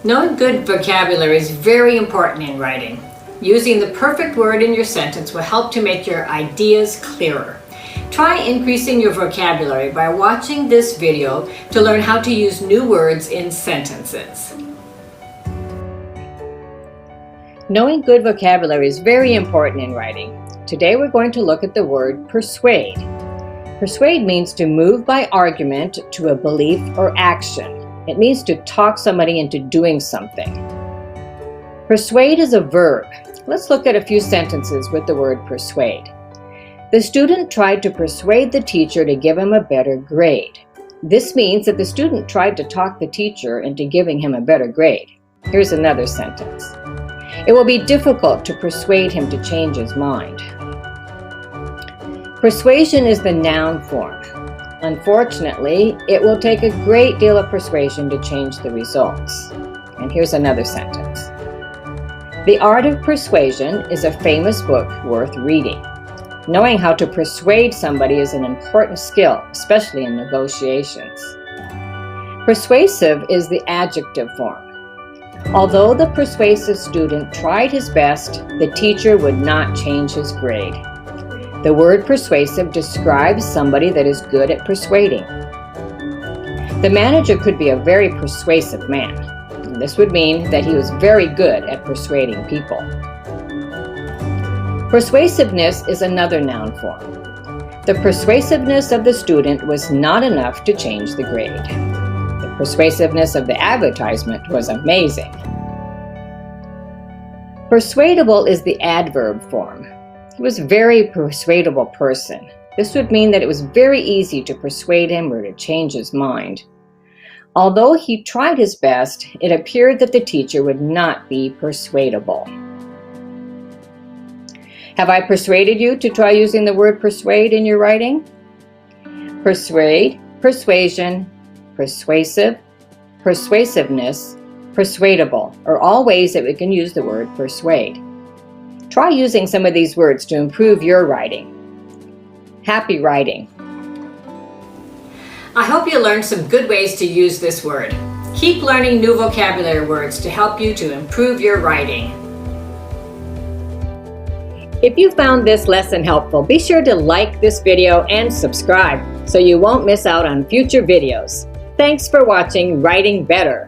Knowing good vocabulary is very important in writing. Using the perfect word in your sentence will help to make your ideas clearer. Try increasing your vocabulary by watching this video to learn how to use new words in sentences. Knowing good vocabulary is very important in writing. Today we're going to look at the word persuade. Persuade means to move by argument to a belief or action. It means to talk somebody into doing something. Persuade is a verb. Let's look at a few sentences with the word persuade. The student tried to persuade the teacher to give him a better grade. This means that the student tried to talk the teacher into giving him a better grade. Here's another sentence. It will be difficult to persuade him to change his mind. Persuasion is the noun form. Unfortunately, it will take a great deal of persuasion to change the results. And here's another sentence. The Art of Persuasion is a famous book worth reading. Knowing how to persuade somebody is an important skill, especially in negotiations. Persuasive is the adjective form. Although the persuasive student tried his best, the teacher would not change his grade. The word persuasive describes somebody that is good at persuading. The manager could be a very persuasive man. This would mean that he was very good at persuading people. Persuasiveness is another noun form. The persuasiveness of the student was not enough to change the grade. The persuasiveness of the advertisement was amazing. Persuadable is the adverb form. He was a very persuadable person. This would mean that it was very easy to persuade him or to change his mind. Although he tried his best, it appeared that the teacher would not be persuadable. Have I persuaded you to try using the word persuade in your writing? Persuade, persuasion, persuasive, persuasiveness, persuadable are all ways that we can use the word persuade. Try using some of these words to improve your writing. Happy writing! I hope you learned some good ways to use this word. Keep learning new vocabulary words to help you to improve your writing. If you found this lesson helpful, be sure to like this video and subscribe so you won't miss out on future videos. Thanks for watching Writing Better.